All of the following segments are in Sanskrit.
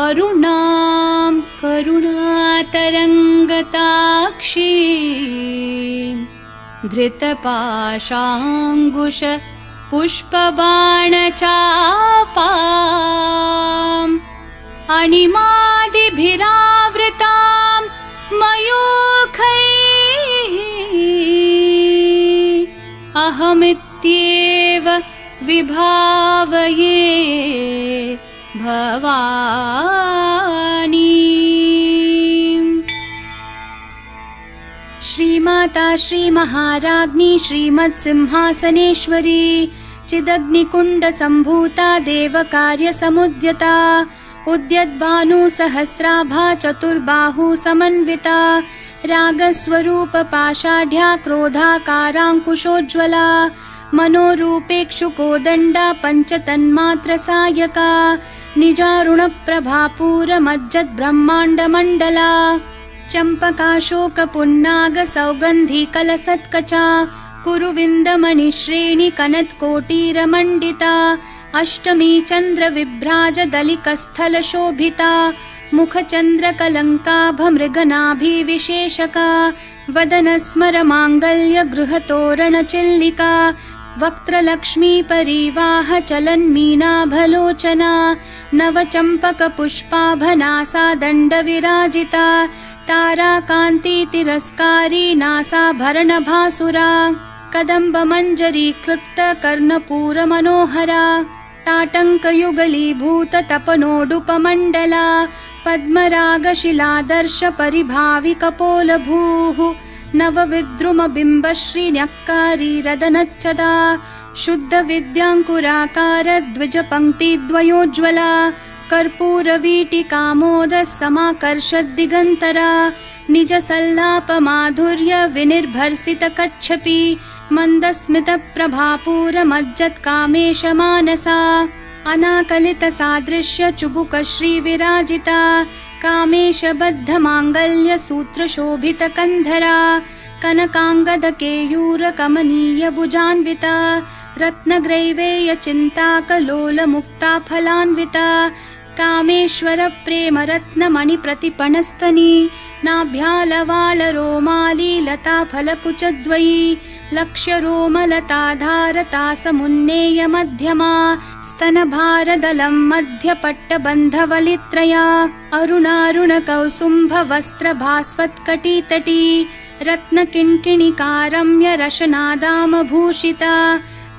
अरुणां करुणातरङ्गताक्षीं धृतपाशाङ्कुश पुष्पबाणचापाम् अणिमादिभिरावृतां मयूखैः अहमित्येव विभावये भवानी। श्रीमाता श्रीमहाराज्ञी श्रीमत्सिंहासनेश्वरी चिदग्निकुण्डसम्भूता देवकार्यसमुद्यता उद्यद्भानुसहस्राभा चतुर्बाहु समन्विता रागस्वरूपपाषाढ्या क्रोधाकाराङ्कुशोज्ज्वला मनोरूपेक्षुकोदण्डा पञ्चतन्मात्रसायका निजारुणप्रभापूरमज्जद्ब्रह्माण्डमण्डला चम्पकाशोकपुन्नागसौगन्धिकलसत्कचा कुरुविन्दमणिश्रेणिकनत्कोटीरमण्डिता अष्टमी चन्द्रविभ्राजदलिकस्थलशोभिता मुखचन्द्रकलङ्काभमृगनाभिविशेषका वदनस्मरमाङ्गल्यगृहतोरणचिल्लिका वक्त्रलक्ष्मीपरीवाहचलन्मीनाभलोचना नवचम्पकपुष्पाभनासा दण्डविराजिता ताराकान्तितिरस्कारी नासाभरणभासुरा कदम्बमञ्जरीकृप्तकर्णपूरमनोहरा ताटङ्कयुगलीभूततपनोडुपमण्डला पद्मरागशिलादर्शपरिभाविकपोलभूः नवविद्रुमबिम्बश्रीन्यक्कारी रदनच्चदा शुद्धविद्याङ्कुराकारद्विजपङ्क्तिद्वयोज्ज्वला कर्पूरवीटिकामोदः समाकर्षद्दिगन्तरा निजसल्लापमाधुर्यविनिर्भर्सितकच्छपि मन्दस्मितप्रभापूरमज्जत्कामेशमानसा अनाकलितसादृश्यचुबुकश्रीविराजिता कामेशबद्धमाङ्गल्यसूत्रशोभितकन्धरा कनकाङ्गदकेयूरकमनीयभुजान्विता रत्नग्रैवेयचिन्ताकलोलमुक्ताफलान्विता कामेश्वरप्रेमरत्नमणिप्रतिपणस्तनी नाभ्यालवालरोमालीलताफलकुचद्वयी लक्ष्यरोमलताधारतासमुन्नेयमध्यमा स्तनभारदलं मध्यपट्टबन्धवलित्रया अरुणारुणकौसुम्भवस्त्रभास्वत्कटितटी रत्नकिङ्किणिकारम्यरशनादामभूषिता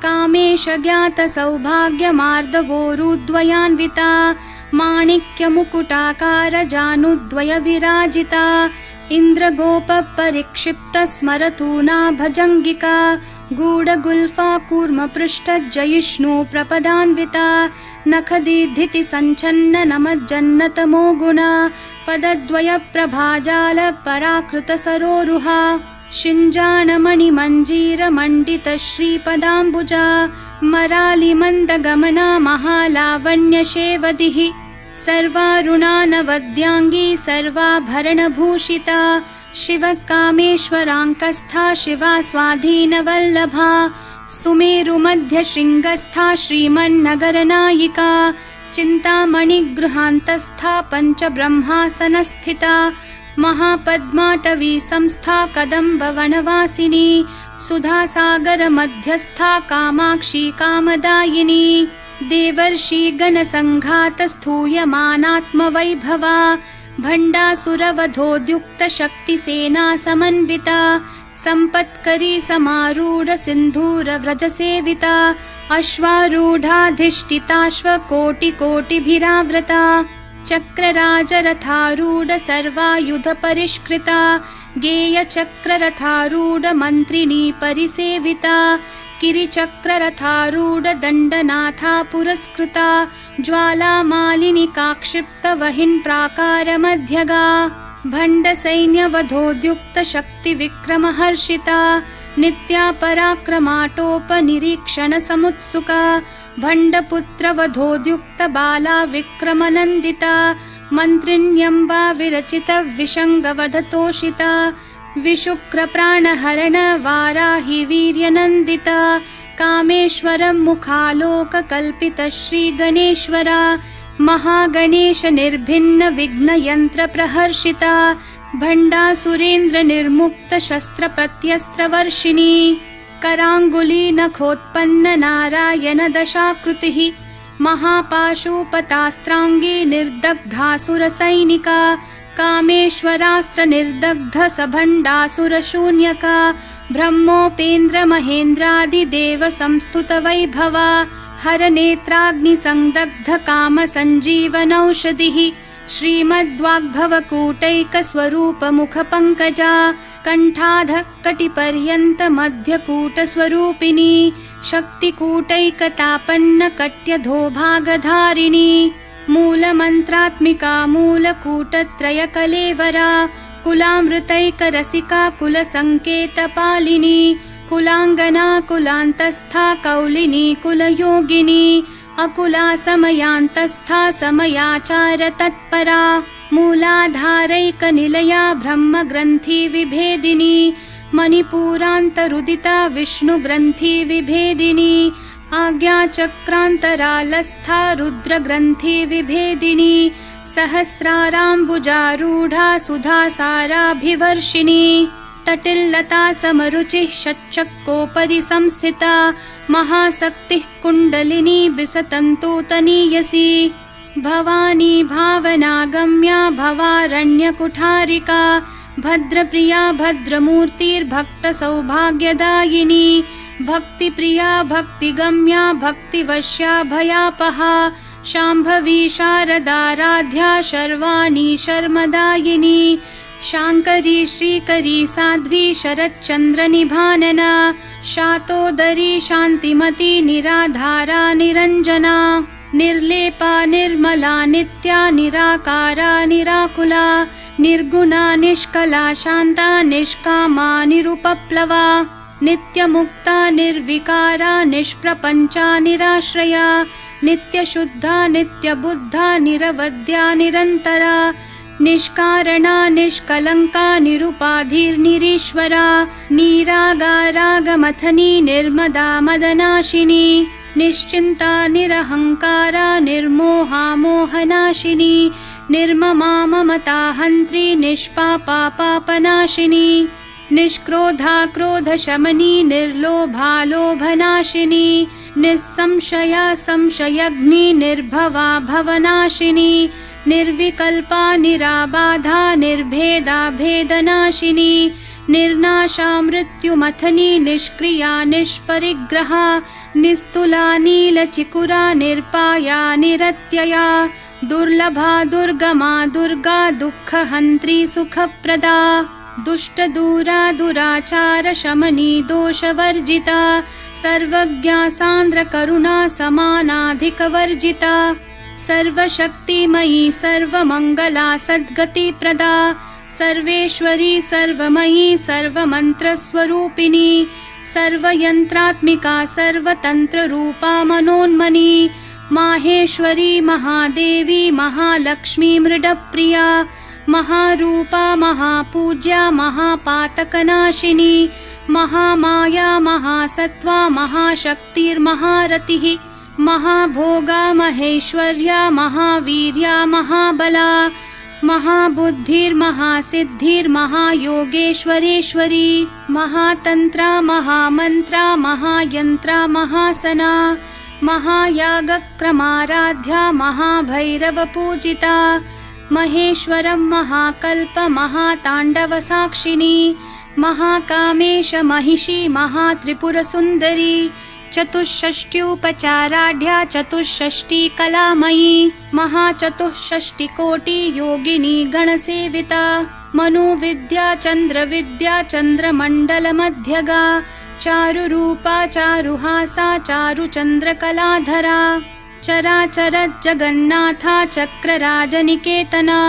कामेशज्ञातसौभाग्यमार्दवोरुद्वयान्विता माणिक्यमुकुटाकारजानुद्वयविराजिता इन्द्रगोपपरिक्षिप्तस्मरतूना भजङ्गिका गूढगुल्फा कूर्मपृष्ठजयिष्णु प्रपदान्विता नखदीधितिसञ्छन्ननमज्जन्नतमो गुणा पदद्वयप्रभाजालपराकृतसरोरुहा शिञ्जानमणिमञ्जीरमण्डितश्रीपदाम्बुजा मरालिमन्दगमना महालावण्यशेवदिः सर्वारुणानवद्याङ्गी सर्वाभरणभूषिता शिवकामेश्वराङ्कस्था शिवा स्वाधीनवल्लभा सुमेरुमध्यशृङ्गस्था श्रीमन्नगरनायिका चिन्तामणिगृहान्तस्था पञ्चब्रह्मासनस्थिता महापद्माटवी संस्था कदम्बवनवासिनी सुधासागरमध्यस्था कामाक्षी कामदायिनी देवर्षिगणसङ्घातस्थूयमानात्मवैभवा भण्डासुरवधोद्युक्तशक्तिसेना समन्विता सम्पत्करी समारूढसिन्धूरव्रजसेविता अश्वारूढाधिष्ठिताश्वकोटिकोटिभिरावृता चक्रराजरथारूढसर्वायुधपरिष्कृता गेयचक्ररथारूढमन्त्रिणी परिसेविता किरिचक्ररथारूढदण्डनाथा पुरस्कृता ज्वालामालिनिकाक्षिप्तवहिन्प्राकारमध्यगा भण्डसैन्यवधोद्युक्तशक्तिविक्रमहर्षिता नित्या पराक्रमाटोपनिरीक्षणसमुत्सुका भण्डपुत्रवधोद्युक्तबाला विक्रमनन्दिता मन्त्रिण्यम्बा विरचितविषङ्गवधतोषिता विशुक्रप्राणहरण वाराहि वीर्यनन्दिता कामेश्वरं मुखालोककल्पितश्रीगणेश्वरा महागणेश निर्भिन्न विघ्नयंत्र प्रहर्षिता भंडासुरेन्द्र निर्मुक्त शस्त्र प्रत्यस्त्र वर्षिणी करांगुली नखोत्पन्न नारायण दशाकृतिः महापाशुपतास्त्रांगी निर्दग्धासुर सैनिका कामेश्वरास्त्र निर्दग्ध सभंडासुर शून्यका ब्रह्मोपेन्द्र महेन्द्रादिदेव संस्तुत वैभवा हर नेत्राग्नि संदग्ध काम संजीवनौषधिः श्रीमद्वाग्भवकूटैक स्वरूप मुख पंकजा कंठाध कटिपर्यंत मध्यकूट स्वरूपिणी शक्तिकूटैकतापन्न कट्यधोभागधारिणी मूलमन्त्रात्मिका मूलकूटत्रय कलेवरा कुलामृतैक रसिका कुलसंकेतपालिनी कुलांगना कुलांतस्था कौलिनी कुलयोगिनी अकुला समयांतस्था समयाचार तत्परा मूलाधारैक निलया ब्रह्म ग्रंथि विभेदिनी मणिपुरान्तरुदिता विष्णु ग्रंथि विभेदिनी आज्ञाचक्रान्तरालस्था रुद्र ग्रंथि विभेदिनी सहस्राराम्बुजारूढा सुधासाराभिवर्षिणी तटिल्लता समरुचिः षट्चक्रोपरि संस्थिता महाशक्तिः कुण्डलिनी बिसतन्तुतनीयसी भवानी भावनागम्या भवारण्यकुठारिका भद्रप्रिया भद्रमूर्तिर्भक्तसौभाग्यदायिनी भक्तिप्रिया भक्तिगम्या भक्तिवश्या भयापहा शाम्भवी शारदाराध्या शर्वाणी शर्मदायिनी शांकरी श्रीकरी साध्वी शरच्चन्द्रनिभानना शातोदरी शान्तिमती निराधारा निरञ्जना निर्लेपा निर्मला नित्या निराकारा निराकुला निर्गुणा निष्कला शान्ता निष्कामा निरुपप्लवा नित्यमुक्ता निर्विकारा निष्प्रपञ्चा निराश्रया नित्यशुद्धा नित्यबुद्धा निरवद्या निरन्तरा निष्कारणा निष्कलंका निरुपाधिर्निरीश्वरा निरागारागमथनी निर्मदा मदनाशिनी निश्चिंता निरहंकारा निर्मोहा मोहनाशिनी निर्ममा ममता हंत्री निष्पापा पापनाशिनी निष्क्रोधा क्रोधशमनी निर्लोभा लोभनाशिनी निस्संशया संशयग्नि निर्भवा भवनाशिनी निर्विकल्पा निराबाधा निर्भेदा भेदनाशिनी निर्नाशा मृत्युमथनी निष्क्रिया निष्परिग्रहा निस्तुला नीलचिकुरा निर्पाया निरत्यया दुर्लभा दुर्गमा दुर्गा दुःखहन्त्री सुखप्रदा दुष्टदूरा दुराचार शमनी दोषवर्जिता सर्वज्ञा सान्द्र करुणा समानाधिकवर्जिता सर्वशक्तिमयी सर्वमंगला सद्गतिप्रदा सर्वेश्वरी सर्वमयी सर्वमन्त्रस्वरूपिणी सर्वयंत्रात्मिका सर्वतंत्ररूपा मनोन्मनी माहेश्वरी महादेवी महालक्ष्मी मृडप्रिया महारूपा महापूज्या महापातकनाशिनी महामाया महासत्त्वा महाशक्तिर्महारतिः महाभोगा महेश्वर्या महावीर्या महाबला महाबुद्धिर्महासिद्धिर्महायोगेश्वरेश्वरी महातंत्रा महामंत्रा महायंत्रा महासना महायागक्रमाराध्या महाभैरवपूजिता महेश्वरं महाकल्प महाताण्डवसाक्षिणी महाकामेश महिषी महात्रिपुरसुन्दरी चतुष्षष्ट्युपचाराढ्या चतुष्षष्टि कलामयी महाचतुष्षष्टिकोटि योगिनी गणसेविता मनुविद्या चन्द्रविद्या चन्द्रमण्डलमध्यगा चारुरूपा चारुहासा चारुचन्द्रकलाधरा चराचर जगन्नाथा चक्रराजनिकेतना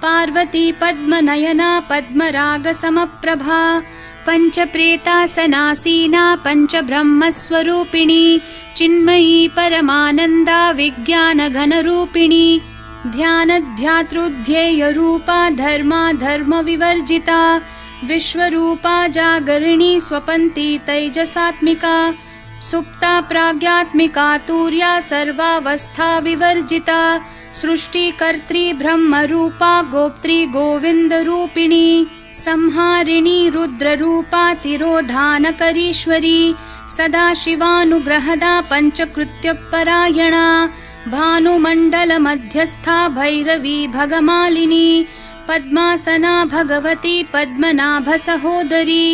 पार्वती पद्मनयना पद्मरागसमप्रभा पंचप्रेतासनासीना पंचब्रह्मस्वरूपिणी चिन्मयी परमानंदा विज्ञानघनरूपिणी ध्यानध्यातृध्येयरूपा धर्मा धर्मविवर्जिता विश्वरूपा जागरिणी स्वपन्ती तैजसात्मिका सुप्ता प्राज्ञात्मिका तुर्या सर्वावस्था विवर्जिता सृष्टिकर्त्री ब्रह्मरूपा गोप्त्री गोविन्दरूपिणी संहारिणी रुद्ररूपा तिरोधानकरीश्वरी सदाशिवानुग्रहदा पञ्चकृत्यपरायणा भानुमण्डलमध्यस्था भैरवी भगमालिनी पद्मासना भगवती पद्मनाभसहोदरी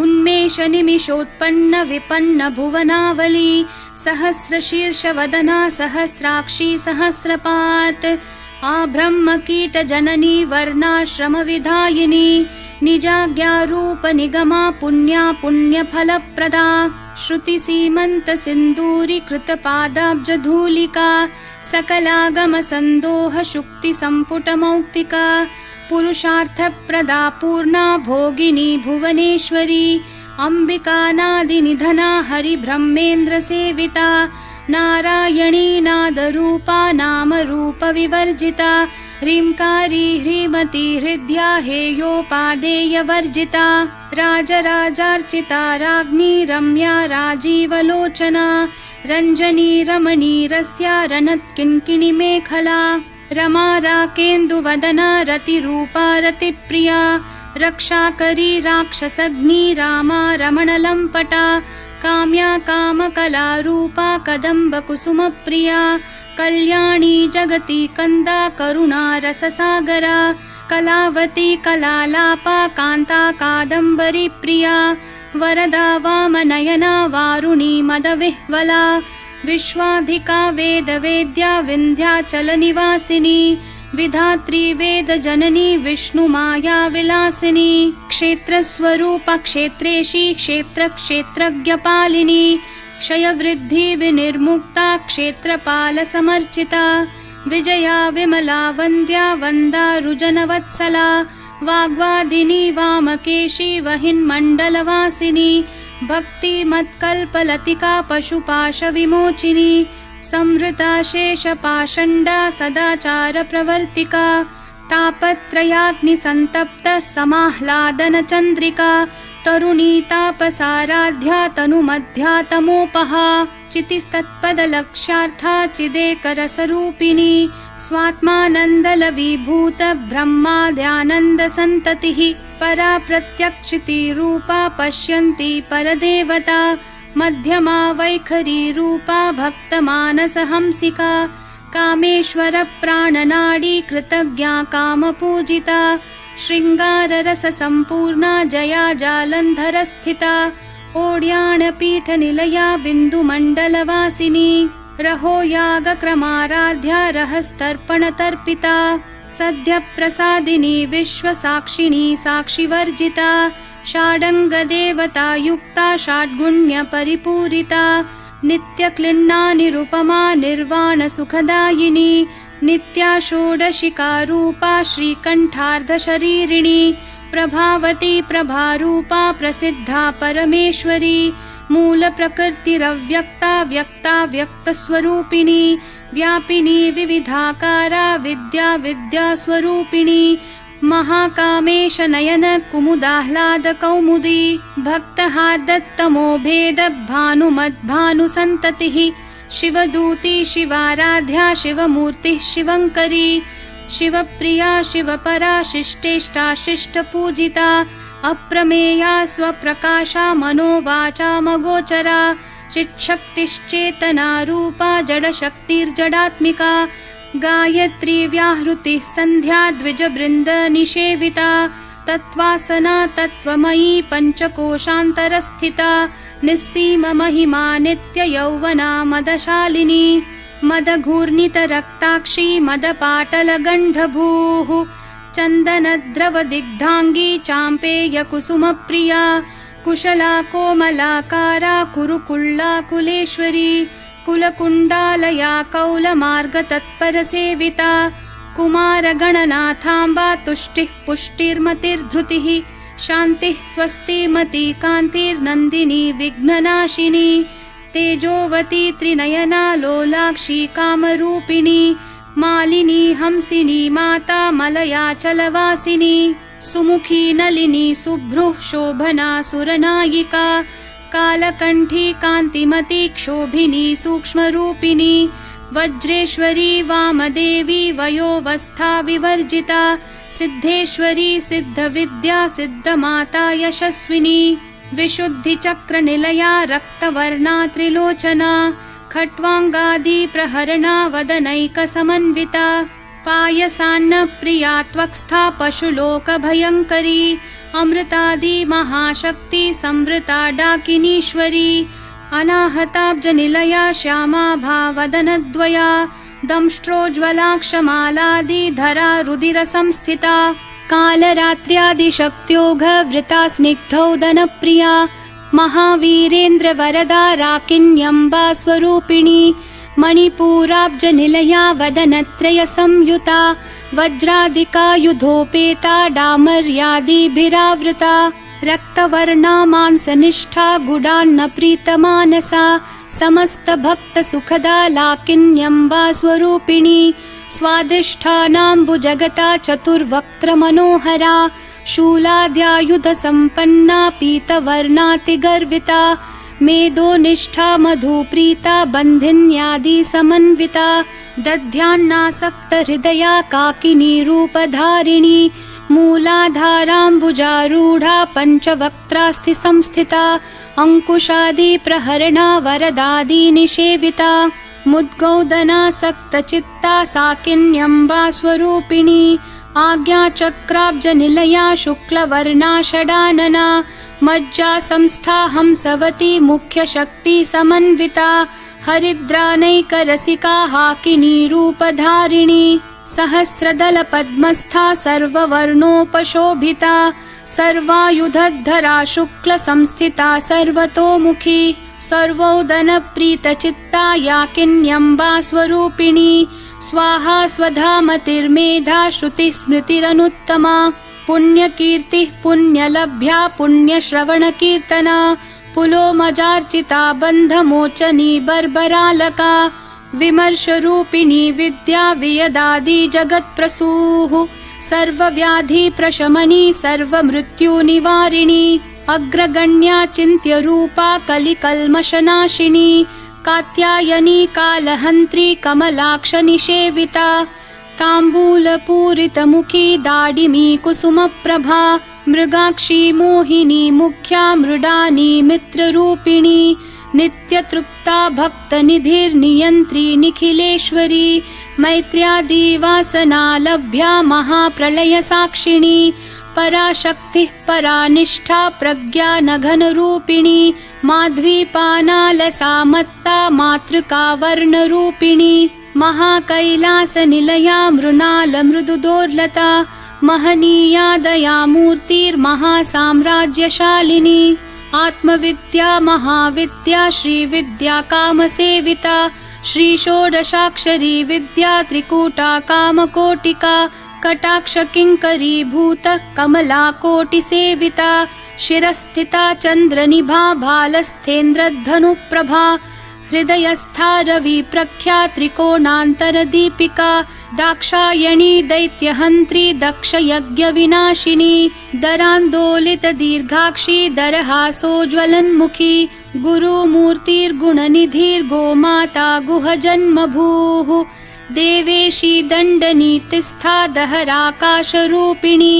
उन्मेषनिमिषोत्पन्न विपन्न भुवनावली सहस्रशीर्षवदना सहस्राक्षी सहस्रपात् आब्रह्मकीटजननी वर्णाश्रमविधायिनी निजाज्ञारूपनिगमा पुण्या पुण्यफलप्रदा श्रुतिसीमन्तसिन्दूरीकृतपादाब्जधूलिका सकलागमसन्दोहशुक्तिसम्पुटमौक्तिका पुरुषार्थप्रदा पूर्णा भोगिनी भुवनेश्वरी अम्बिकानादिनिधना हरिब्रह्मेन्द्रसेविता नारायणी नादरूपा नामरूपविवर्जिता ह्रींकारी ह्रीमती हृद्या हेयोपादेयवर्जिता राजराजार्चिता राज्ञी रम्या राजीवलोचना रञ्जनी रमणीरस्या रनत्किङ्किणीमेखला रमा राकेन्दुवदना रतिरूपा रतिप्रिया रक्षाकरी राक्षसग्नी रामा रमणलम्पटा काम्या कामकलारूपा कदम्बकुसुमप्रिया कल्याणी जगती कन्दा करुणा रससागरा कलावती कलालापा कान्ता कादम्बरी प्रिया वरदा वामनयना वारुणी मदविह्वला विश्वाधिका वेदवेद्या विन्ध्याचलनिवासिनी विधात्री वेदजननी विष्णुमाया विलासिनी क्षेत्रस्वरूपा क्षेत्रेशी क्षेत्रक्षेत्रज्ञपालिनी क्षयवृद्धि विनिर्मुक्ता क्षेत्रपालसमर्चिता विजया विमला वन्द्या वन्दारुजनवत्सला वाग्वादिनी वामकेशी वहिन्मण्डलवासिनी भक्तिमत्कल्पलतिका पशुपाशविमोचिनी संवृता शेषपाषण्डा सदाचारप्रवर्तिका तापत्रयाग्निसन्तप्त समाह्लादनचन्द्रिका तरुणी तापसाराध्या तनुमध्या तमोपहा चितिस्तत्पदलक्ष्यार्था चिदेकरसरूपिणी स्वात्मानन्दलवीभूत ब्रह्माद्यानन्दसन्ततिः परा प्रत्यक्षितिरूपा पश्यन्ती परदेवता मध्यमा वैखरी रूपा भक्तमानसहंसिका कामेश्वरप्राणनाडी कृतज्ञा कामपूजिता शृङ्गाररससम्पूर्णा जया जालन्धरस्थिता ओड्याणपीठनिलया बिन्दुमण्डलवासिनी रहो यागक्रमाराध्या रहस्तर्पणतर्पिता सद्यप्रसादिनी विश्वसाक्षिणी साक्षिवर्जिता षाडङ्गदेवतायुक्ता षड्गुण्यपरिपूरिता नित्यक्लिन्ना निरुपमा निर्वाणसुखदायिनी नित्या षोडशिकारूपा श्रीकण्ठार्धशरीरिणी प्रभावती प्रभारूपा प्रसिद्धा परमेश्वरी मूलप्रकृतिरव्यक्ता व्यक्ता व्यक्तस्वरूपिणी व्यापिनी विविधाकारा विद्या विद्यास्वरूपिणी महाकामेश नयन कुमुदाह्लाद कौमुदी भक्तहार्दत्तमो भेद भानुमद्भानुसन्ततिः शिवदूती शिवाराध्या शिवमूर्तिः शिवङ्करी शिवप्रिया शिवपरा शिष्टेष्टा शिष्टपूजिता अप्रमेया स्वप्रकाशा मनोवाचामगोचरा चिच्छक्तिश्चेतना रूपा जडशक्तिर्जडात्मिका गायत्री व्याहृतिः सन्ध्या द्विजबृन्द निषेविता तत्त्वासना तत्त्वमयी पञ्चकोशान्तरस्थिता निस्सीम महिमा नित्ययौवना मदशालिनी मदघूर्णितरक्ताक्षी मदपाटलगण्डभूः चन्दनद्रवदिग्धाङ्गी चाम्पेयकुसुमप्रिया कुशला कोमलाकारा कुरुकुल्लाकुलेश्वरी कुलकुण्डालया कौलमार्गतत्परसेविता कुमारगणनाथाम्बा तुष्टिः पुष्टिर्मतिर्धृतिः शान्तिः स्वस्तिमती कान्तिर्नन्दिनी विघ्ननाशिनी तेजोवती त्रिनयना लोलाक्षी कामरूपिणी मालिनी हंसिनी माता मलयाचलवासिनी सुमुखी नलिनी सुभ्रुः शोभना सुरनायिका कालकण्ठी कान्तिमती क्षोभिनी सूक्ष्मरूपिणी वज्रेश्वरी वामदेवी वयोवस्था विवर्जिता सिद्धेश्वरी सिद्धविद्या सिद्धमाता यशस्विनी विशुद्धिचक्रनिलया रक्तवर्णा त्रिलोचना खट्वाङ्गादि प्रहरणा वदनैकसमन्विता पायसान्नप्रिया त्वक्स्था पशुलोकभयङ्करी अमृतादि महाशक्ति संवृता डाकिनीश्वरी अनाहताब्जनिलया श्यामा भावदनद्वया दंष्ट्रोज्ज्वलाक्षमालादिधरा रुधिरसंस्थिता कालरात्र्यादिशक्त्योघवृता स्निग्धौदनप्रिया महावीरेन्द्रवरदा राकिन्यम्बा स्वरूपिणी मणिपूराब्जनिलया वदनत्रयसंयुता वज्रादिकायुधोपेता डामर्यादिभिरावृता रक्तवर्णा मांसनिष्ठा गुडान्नप्रीतमानसा समस्तभक्तसुखदा लाकिन्यम्बा स्वरूपिणी स्वादिष्ठानाम्बुजगता चतुर्वक्त्रमनोहरा शूलाद्यायुधसम्पन्ना पीतवर्णातिगर्विता मेदोनिष्ठा मधुप्रीता बन्धिन्यादिसमन्विता दध्यान्नासक्तहृदया काकिनी रूपधारिणी मूलाधाराम्बुजारूढा पञ्चवक्त्रास्ति संस्थिता अङ्कुशादिप्रहरणा वरदादिनिषेविता मुद्गौदनासक्तचित्ता साकिन्यम्बा स्वरूपिणी आज्ञाचक्राब्जनिलया शुक्लवर्णा षडानना मज्जा संस्था हंसवती मुख्यशक्ति समन्विता हरिद्रानैकरसिका हाकिनी रूपधारिणी सहस्रदलपद्मस्था सर्ववर्णोपशोभिता सर्वायुधधरा शुक्लसंस्थिता सर्वतोमुखी सर्वोदनप्रीतचित्ता याकिन्यम्बा स्वरूपिणी स्वाहा स्वधामतिर्मेधा श्रुतिस्मृतिरनुत्तमा पुण्यकीर्तिः पुण्यलभ्या पुण्यश्रवणकीर्तना पुलोमजार्चिता बन्धमोचनी बर्बरालका विमर्शरूपिणी विद्या वियदादि जगत्प्रसूः सर्वव्याधिप्रशमनी सर्वमृत्युनिवारिणी अग्रगण्या चिन्त्यरूपा कलिकल्मषनाशिनी कात्यायनी कालहन्त्री कमलाक्षनिषेविता ताम्बूलपूरितमुखी दाडिमी कुसुमप्रभा मृगाक्षी मोहिनी मुख्या मृडानी मित्ररूपिणी नित्यतृप्ता भक्तनिधिर्नियन्त्री निखिलेश्वरी मैत्र्यादिवासनालभ्या महाप्रलयसाक्षिणी पराशक्तिः परानिष्ठा प्रज्ञानघनरूपिणी माध्वीपानालसामत्ता मातृका वर्णरूपिणी महाकैलासनिलया मृणालमृदुदोर्लता महनीया दयामूर्तिर्महासाम्राज्यशालिनी आत्मविद्या महाविद्या श्रीविद्या कामसेविता श्रीषोडशाक्षरी विद्या त्रिकूटा कामकोटिका कटाक्षकिङ्करीभूत कमलाकोटिसेविता शिरस्थिता चन्द्रनिभा भालस्थेन्द्रधनुप्रभा हृदयस्था रविप्रख्या त्रिकोणान्तरदीपिका दाक्षायणी दैत्यहन्त्री दक्षयज्ञविनाशिनी दरान्दोलितदीर्घाक्षी दरहासोज्ज्वलन्मुखी गुरुमूर्तिर्गुणनिधिर्गोमाता गुहजन्मभूः देवेशी दण्डनीतिस्था दहराकाशरूपिणी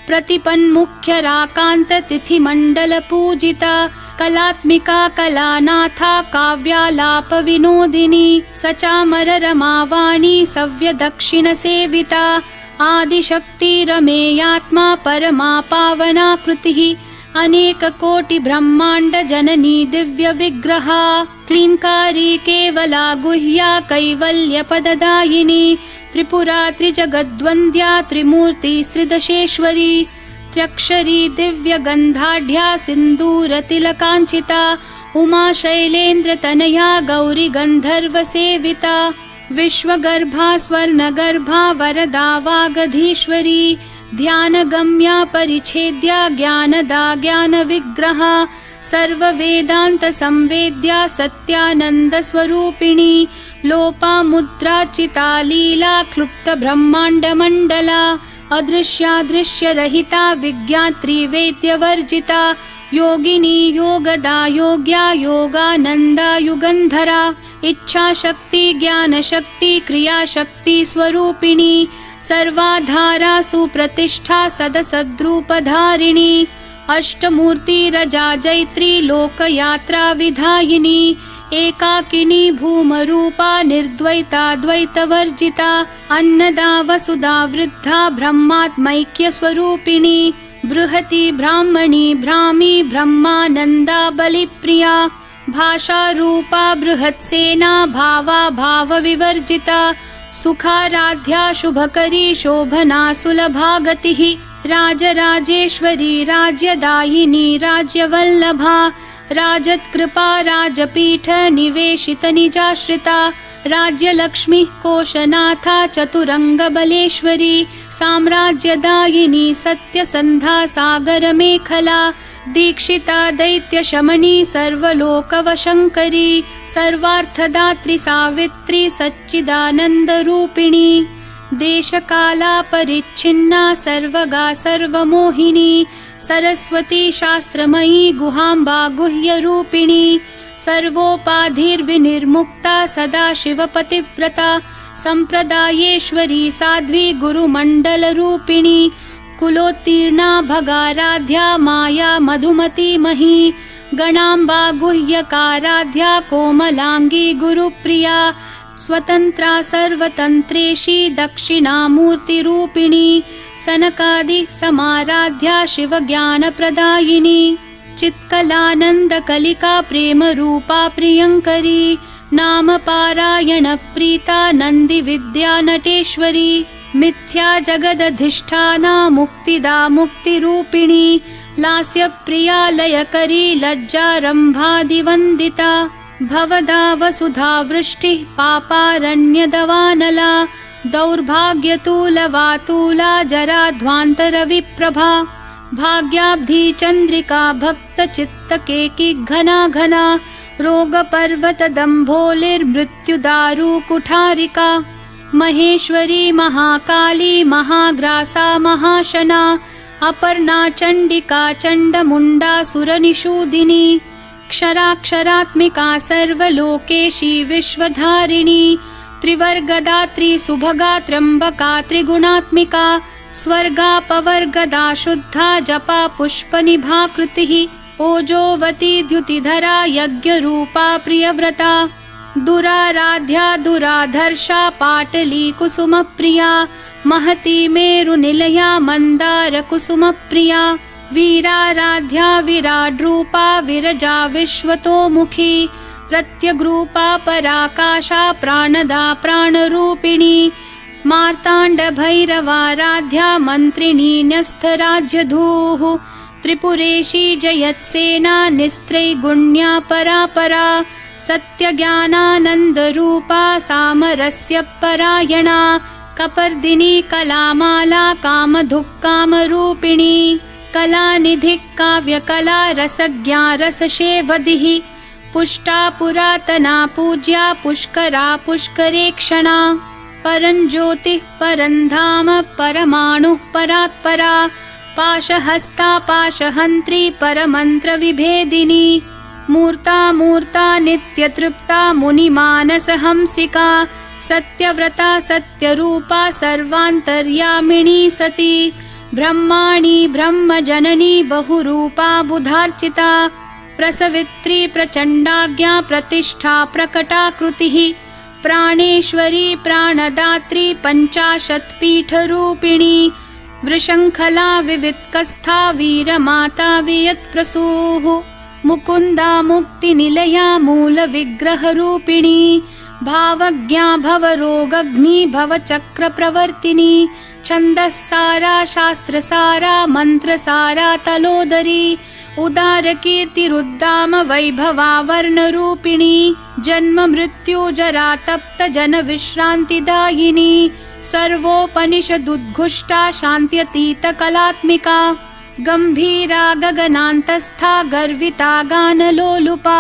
प्रतिपन्मुख्यराकान्ततिथिमण्डलपूजिता कलात्मिका कलानाथा काव्यालापविनोदिनी सचामररमावाणी सव्यदक्षिणसेविता आदिशक्तिरमेयात्मा परमा पावनाकृतिः अनेककोटिब्रह्माण्डजननी दिव्यविग्रहा क्लीङ्कारी केवला गुह्या कैवल्यपददायिनी त्रिपुरा त्रिजगद्वन्द्या त्रिमूर्तिस्त्रिदशेश्वरी त्र्यक्षरी दिव्यगन्धाढ्या सिन्दूरतिलकाञ्चिता उमा शैलेन्द्रतनया गौरी गन्धर्वसेविता विश्वगर्भा स्वर्णगर्भा वरदा वागधीश्वरी ध्यानगम्या परिच्छेद्या ज्ञानदा ज्ञानविग्रहा सर्ववेदान्तसंवेद्या सत्यानन्दस्वरूपिणी लोपामुद्रार्चिता लीला क्लुप्तब्रह्माण्डमण्डला अदृश्यादृश्यरहिता विज्ञात्री वेद्यवर्जिता योगिनी योगदा योग्या योगानंदा युगंधरा इच्छाशक्ति ज्ञानशक्ति क्रियाशक्ति स्वरूपिणी सर्वाधारा सुप्रतिष्ठा सदसद्रूपधारिणी अष्टमूर्तिरजा जैत्री लोकयात्रा विधायिनी एकाकिनी भूमरूपा निर्द्वैता द्वैतवर्जिता अन्नदा वसुधा वृद्धा ब्रह्मात्मैक्यस्वरूपिणी बृहती ब्राह्मणी भ्रामी ब्रह्मानंदा बलिप्रिया भाषारूपा बृहत्सेना भावा भावविवर्जिता सुखाराध्या शुभकरी शोभना सुलभा गतिः राजराजेश्वरी राज्यदायिनी राज्यवल्लभा राजत्कृपा राजपीठ निवेशित निजाश्रिता राज्यलक्ष्मी कोशनाथा चतुरंगबलेश्वरी साम्राज्यदायिनी सत्यसंधा सागरमेखला दीक्षिता दैत्यशमनी सर्वलोकवशंकरी सर्वार्थदात्री सावित्री सच्चिदानन्दरूपिणी देशकाला परिच्छिन्ना सर्वगा सर्वमोहिनी सरस्वती शास्त्रमयी गुहाम्बा गुह्यरूपिणी सर्वोपाधिर्विनिर्मुक्ता सदाशिवपतिव्रता संप्रदायेश्वरी साध्वी गुरुमण्डलरूपिणी कुलोत्तीर्णा भगाराध्या माया मधुमती मही गणाम्बा गुह्यकाराध्या कोमलांगी गुरुप्रिया स्वतंत्रा सर्वतंत्रेशी दक्षिणामूर्तिरूपिणी सनकादि समाराध्या शिवज्ञानप्रदायिनी चित्कलानन्दकलिका प्रेमरूपा प्रियङ्करी नाम पारायण प्रीता नन्दिविद्या नटेश्वरी मिथ्या जगदधिष्ठाना मुक्तिदा मुक्तिरूपिणी लास्यप्रिया लयकरी लज्जारम्भादिवन्दिता भवदा वसुधा वृष्टिः पापारण्यदवानला दौर्भाग्यतूलवातूला जराध्वान्तरविप्रभा भाग्याब्धि चन्द्रिका भक्तचित्तकेकी घना घना रोगपर्वतदम्भोलिर्मृत्युदारु कुठारिका महेश्वरी महाकाली महाग्रासा महाशना अपर्णा चण्डिका चण्डमुण्डा सुरनिषूदिनी क्षराक्षरात्मिका सर्वलोकेशी विश्वधारिणी त्रिवर्गदात्री सुभगा त्र्यम्बका त्रिगुणात्मिका स्वर्गापवर्गदा शुद्धा जपा पुष्पनिभाकृतिः ओजोवती द्युतिधरा यज्ञरूपा प्रियव्रता दुराराध्या दुराधर्षा पाटली कुसुमप्रिया महती मेरुनिलया मन्दारकुसुमप्रिया वीराराध्या विराड्रूपा विरजा विश्वतोमुखी प्रत्यग्रूपा पराकाशा प्राणदा प्राणरूपिणी मार्ताण्डभैरवाराध्या मन्त्रिणी न्यस्तराज्यधूः त्रिपुरेशी जयत्सेना निस्त्रैगुण्या परापरा सत्यज्ञानानन्दरूपा सामरस्यपरायणा कपर्दिनी कलामाला कामधुक्कामरूपिणी कलानिधिः काव्यकला रसज्ञा रससेवधिः पुष्टा पुरातना पूज्या पुष्करा पुष्करेक्षणा परञ्ज्योतिः परन्धाम परमाणुः परात्परा पाशहस्ता पाशहन्त्री परमन्त्रविभेदिनी मूर्ता मूर्ता नित्यतृप्ता मुनिमानसहंसिका सत्यव्रता सत्यरूपा सर्वान्तर्यामिणी सती ब्रह्माणी ब्रह्मजननी बहुरूपा बुधार्चिता प्रसवित्री प्रचण्डाज्ञा प्रतिष्ठा प्रकटाकृतिः प्राणेश्वरी प्राणदात्री पञ्चाशत्पीठरूपिणी वृषङ्खला विवित्कस्था वीरमाता वियत्प्रसूः मुकुन्दा मुक्तिनिलया मूलविग्रहरूपिणी भावज्ञा भवरोगग्नि भवचक्रप्रवर्तिनी छन्दस्सारा शास्त्रसारा मन्त्रसारा तलोदरी उदारकीर्तिरुद्दाम वैभवा वर्णरूपिणी जन्म मृत्यु जरा तप्त जन विश्रान्तिदायिनी सर्वोपनिषदुद्घुष्टा शान्त्यतीत कलात्मिका गम्भीरा गगनान्तस्था गर्विता गानलोलुपा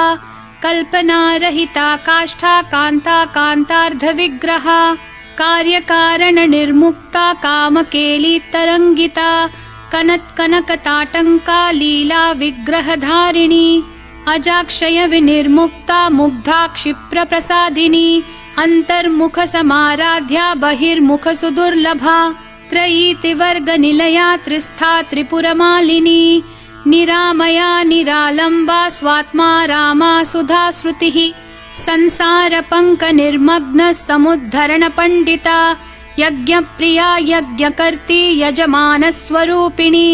कल्पनारहिता काष्ठा कान्ता कान्तार्धविग्रहा कार्यकारणनिर्मुक्ता कामकेली तरङ्गिता कनत्कनकताटङ्का लीला विग्रहधारिणी अजाक्षय विनिर्मुक्ता मुग्धा क्षिप्रप्रसादिनी अन्तर्मुखसमाराध्या बहिर्मुखसुदुर्लभा त्रयीतिवर्गनिलया त्रिस्था त्रिपुरमालिनी निरामया निरालम्बा स्वात्मा रामा सुधा श्रुतिः संसारपङ्कनिर्मग्नः समुद्धरणपण्डिता यज्ञप्रिया यज्ञकर्त्री यजमानस्वरूपिणी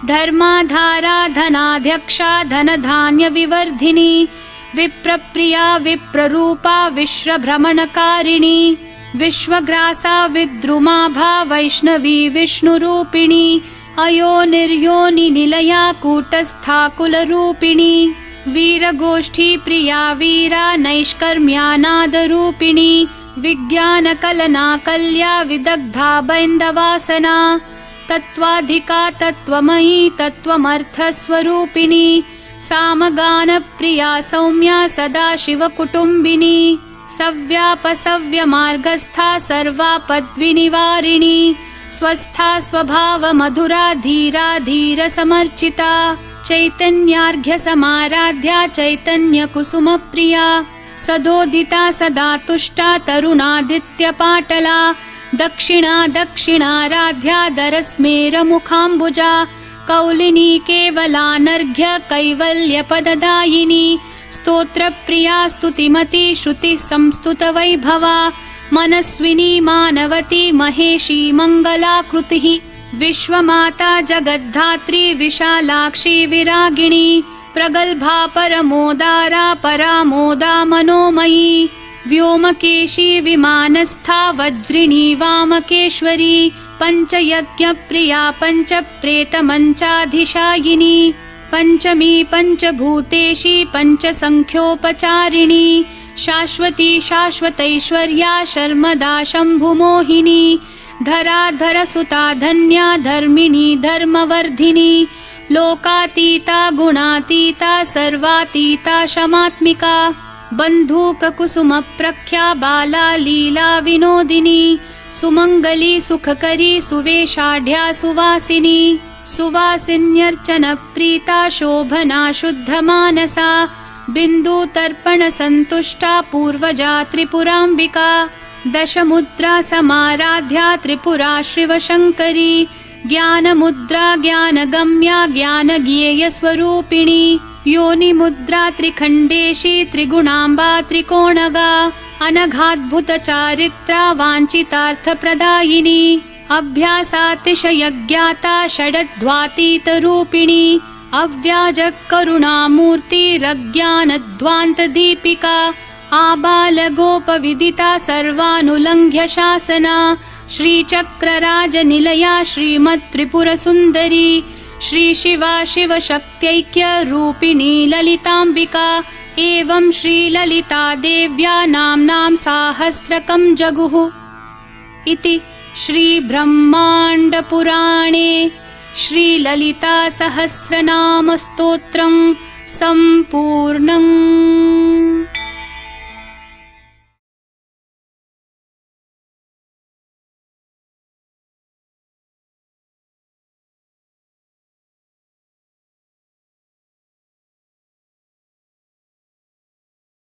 धर्माधारा धनाध्यक्षा धनधान्यविवर्धिनी विप्रप्रिया विप्ररूपा विश्वभ्रमणकारिणी विश्वग्रासा विद्रुमाभा वैष्णवी विष्णुरूपिणी अयोनिर्योनिनिलया कूटस्था कुलरूपिणी वीरगोष्ठी प्रिया वीरा नैष्कर्म्यानादरूपिणी विज्ञानकलनाकल्या विदग्धा बैन्दवासना तत्त्वाधिका तत्त्वमयी तत्त्वमर्थस्वरूपिणी सामगानप्रिया सौम्या सदाशिवकुटुम्बिनी सव्यापसव्यमार्गस्था सर्वापद्विनिवारिणी स्वस्था स्वभावमधुरा धीरा धीरसमर्चिता चैतन्यार्घ्यसमाराध्या चैतन्यकुसुमप्रिया सदोदिता सदा तुष्टा तरुणादित्यपाटला दक्षिणा दक्षिणाराध्या दरस्मेरमुखाम्बुजा कौलिनी केवलानर्घ्य कैवल्यपददायिनी स्तोत्रप्रिया स्तुतिमती श्रुतिः संस्तुतवैभवा मनस्विनी मानवती महेशी मङ्गलाकृतिः विश्वमाता जगद्धात्री विशालाक्षी विरागिणी प्रगल्भा परमोदारा परामोदा मनोमयी व्योमकेशी विमानस्था वज्रिणी वामकेश्वरी पञ्चयज्ञप्रिया पञ्चप्रेतमञ्चाधिशायिनी पञ्चमी पञ्चभूतेशी पञ्चसङ्ख्योपचारिणी शाश्वती शाश्वतैश्वर्या शर्मदा शम्भुमोहिनी धराधरसुता धन्या धर्मिणी धर्मवर्धिनी लोकातीता गुणातीता सर्वातीता शमात्मिका बन्धूककुसुमप्रख्या बाला लीला विनोदिनी सुमङ्गली सुखकरी सुवेशाढ्या सुवासिनी सुवासिन्यर्चनप्रीता शोभना शुद्धमानसा बिन्दुतर्पणसन्तुष्टा पूर्वजा त्रिपुराम्बिका दशमुद्रा समाराध्या त्रिपुरा शिवशङ्करी ज्ञानमुद्रा ज्ञानगम्या ज्ञानज्ञेयस्वरूपिणी योनिमुद्रा त्रिखण्डेशी त्रिगुणाम्बा त्रिकोणगा अनघाद्भुतचारित्रा वाञ्छितार्थप्रदायिनी अभ्यासातिशयज्ञाता षडध्वातीतरूपिणी अव्याजकरुणामूर्तिरज्ञानध्वान्तदीपिका आबालगोपविदिता सर्वानुलङ्घ्य शासना श्रीचक्रराजनिलया श्रीमत्त्रिपुरसुन्दरी श्रीशिवा शिवशक्त्यैक्यरूपिणी ललिताम्बिका एवं श्रीललिता देव्या नाम्नां साहस्रकं जगुः इति श्रीब्रह्माण्डपुराणे श्रीललितासहस्रनामस्तोत्रं सम्पूर्णम्।